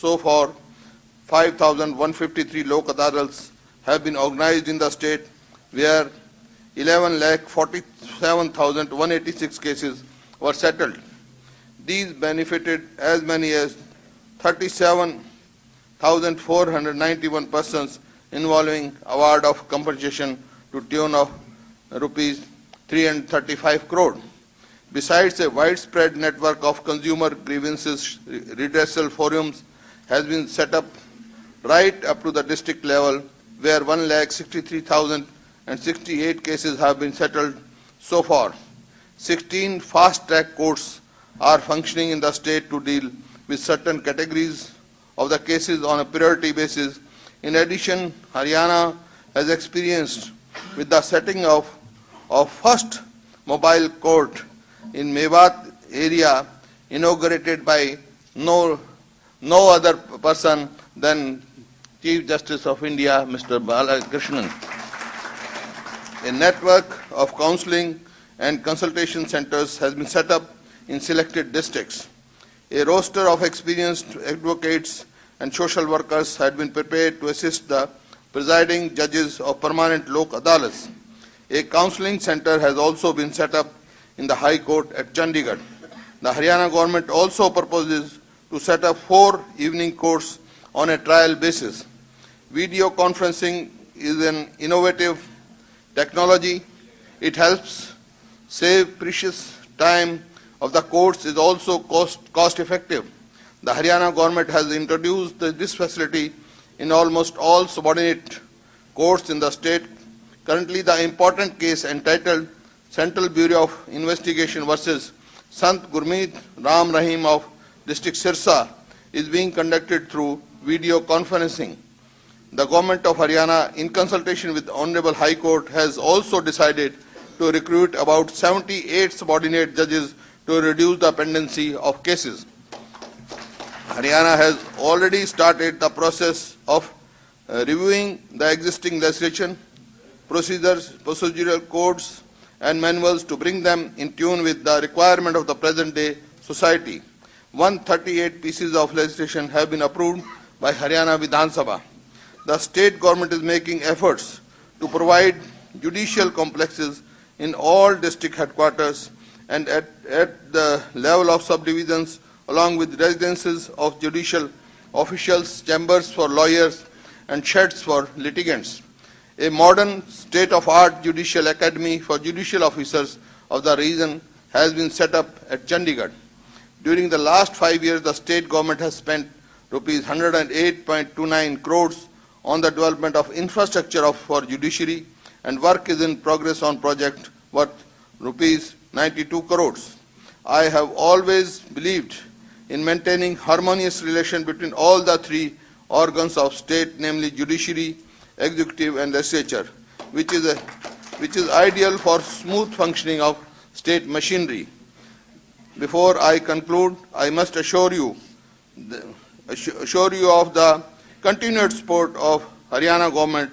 so far 5,153 Lok Adalats have been organized in the state, where 11,47,186 cases were settled. These benefited as many as 37,491 persons, involving award of compensation to tune of rupees 335 crore. Besides, a widespread network of consumer grievances redressal forums has been set up right up to the district level, where 1,63,068 cases have been settled so far. 16 fast-track courts are functioning in the state to deal with certain categories of the cases on a priority basis. In addition, Haryana has experienced with the setting of first mobile court in Mewat area, inaugurated by no other person than Chief Justice of India, Mr. Balakrishnan. A network of counseling and consultation centers has been set up in selected districts. A roster of experienced advocates and social workers had been prepared to assist the presiding judges of permanent Lok Adalats. A counseling center has also been set up in the High Court at Chandigarh. The Haryana government also proposes to set up 4 evening courts on a trial basis. Video conferencing is an innovative technology. It helps save precious time of the courts, is also cost effective. The Haryana government has introduced this facility in almost all subordinate courts in the state. Currently, the important case entitled Central Bureau of Investigation versus Sant Gurmeet Ram Rahim of District Sirsa is being conducted through video conferencing. The government of Haryana, in consultation with the Honorable High Court, has also decided to recruit about 78 subordinate judges to reduce the pendency of cases. Haryana has already started the process of reviewing the existing legislation, procedural codes and manuals to bring them in tune with the requirement of the present-day society. 138 pieces of legislation have been approved by Haryana Vidhan Sabha. The state government is making efforts to provide judicial complexes in all district headquarters and at the level of subdivisions, along with residences of judicial officials, chambers for lawyers, and sheds for litigants. A modern state-of-art judicial academy for judicial officers of the region has been set up at Chandigarh. During the last 5 years, the state government has spent rupees 108.29 crores on the development of infrastructure for judiciary, and work is in progress on project worth rupees 92 crores. I have always believed in maintaining harmonious relation between all the 3 organs of state, namely judiciary, executive and legislature, which is ideal for smooth functioning of state machinery. Before I conclude, I must assure you of the continued support of Haryana government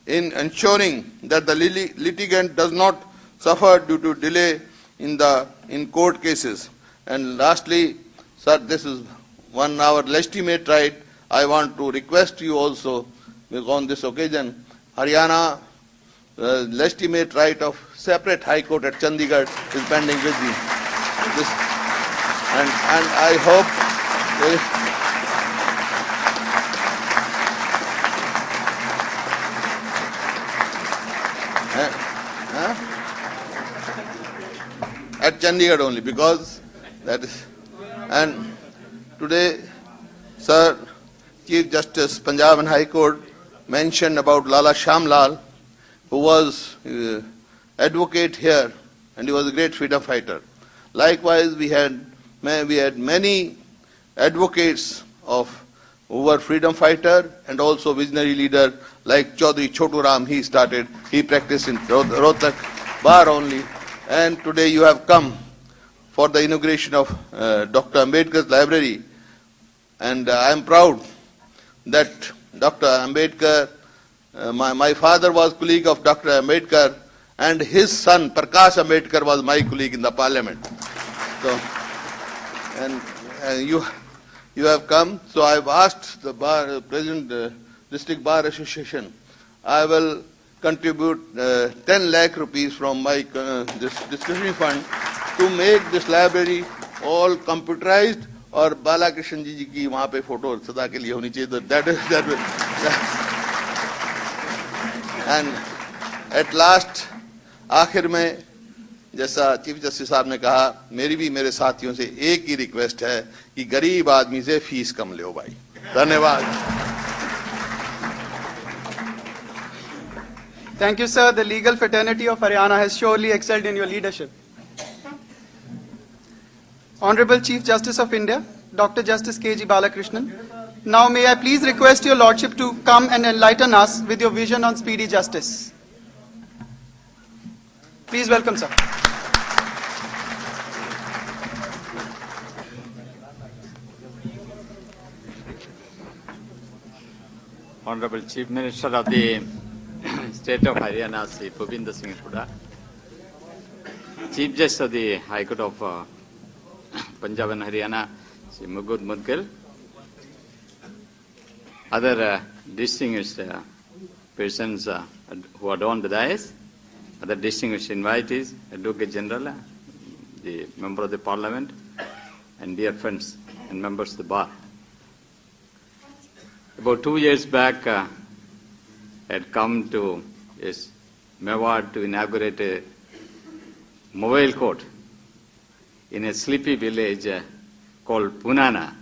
in ensuring that the litigant does not suffer due to delay in court cases. And lastly, sir, this is our legitimate right. I want to request you also, on this occasion, Haryana legitimate right of separate High Court at Chandigarh is pending with me. And I hope at Chandigarh only, because that is. And today, sir, Chief Justice Punjab and High Court mentioned about Lala Shamlal, who was advocate here, and he was a great freedom fighter. Likewise, we had many advocates who were freedom fighter and also visionary leader, like Chaudhry Chotu Ram. He practiced in Rohtak bar only. And today you have come for the inauguration of Dr. Ambedkar's library. And I am proud that Dr. Ambedkar, my father was colleague of Dr. Ambedkar, and his son Prakash Ambedkar was my colleague in the parliament. So, and you have come. So I have asked the President District Bar Association, I will contribute 10 lakh rupees from my this discretionary fund to make this library all computerized और बालाकृष्ण जी की वहाँ पे photo सदा के लिए होनी चाहिए. And at last, आखिर में जैसा चीफ जस्टिस साहब ने कहा, मेरी भी मेरे साथियों से एक ही रिक्वेस्ट है कि गरीब आदमी से फीस कम लो भाई. धन्यवाद. Thank you, sir. The legal fraternity of Haryana has surely excelled in your leadership. Honorable Chief Justice of India, Dr. Justice K.G. Balakrishnan. Now may I please request your Lordship to come and enlighten us with your vision on speedy justice. Please welcome, sir. Honorable Chief Minister of the State of Haryana, Sri Bhupinder Singh Hooda, Chief Justice of the High Court of Punjab and Haryana, Sri Mugud Mudgil, other distinguished persons who adorn the dais, other distinguished invitees, Advocate General, the Member of the Parliament, and dear friends and members of the Bar. About 2 years back, I had come to Mewad to inaugurate a mobile court in a sleepy village called Punana.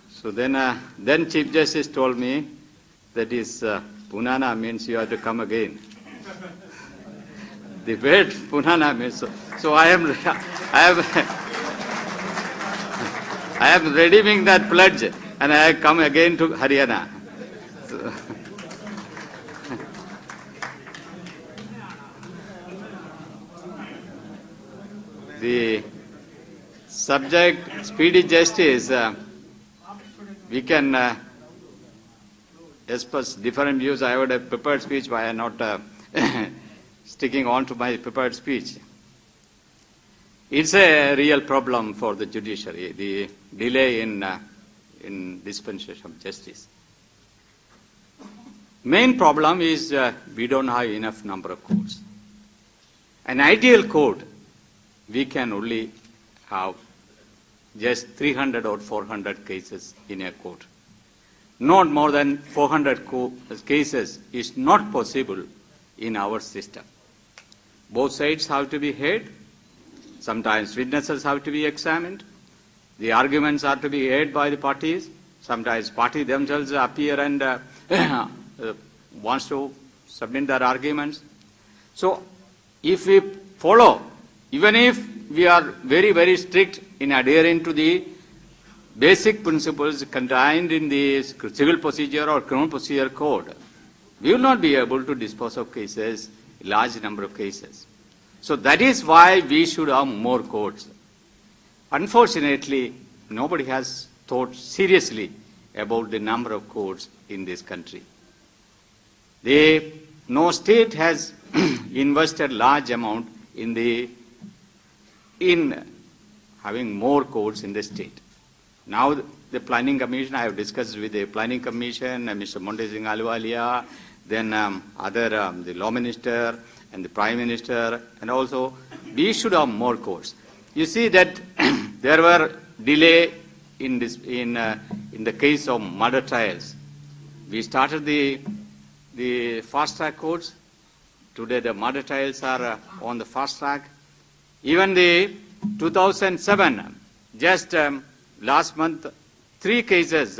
So then Chief Justice told me that is Punana means you have to come again. The word Punana means so I am redeeming that pledge and I come again to Haryana. So, the subject, speedy justice, we can express different views. I would have prepared speech, but I am not sticking on to my prepared speech. It's a real problem for the judiciary, the delay in dispensation of justice. Main problem is we don't have enough number of courts. An ideal court, we can only have just 300 or 400 cases in a court. Not more than 400 cases is not possible in our system. Both sides have to be heard. Sometimes witnesses have to be examined. The arguments are to be heard by the parties. Sometimes parties themselves appear and wants to submit their arguments. So if we follow, even if we are very, very strict in adhering to the basic principles contained in the civil procedure or criminal procedure code, we will not be able to dispose of cases, large number of cases. So that is why we should have more courts. Unfortunately, nobody has thought seriously about the number of courts in this country. No state has invested large amount in having more courts in the state. Now the Planning Commission, I have discussed with the Planning Commission, Mr. Monte Singh Ahluwalia, then the Law Minister and the Prime Minister, and also we should have more courts. You see that there were delay in the case of murder trials. We started the fast track courts. Today the murder trials are on the fast track. Even the 2007, just last month, 3 cases.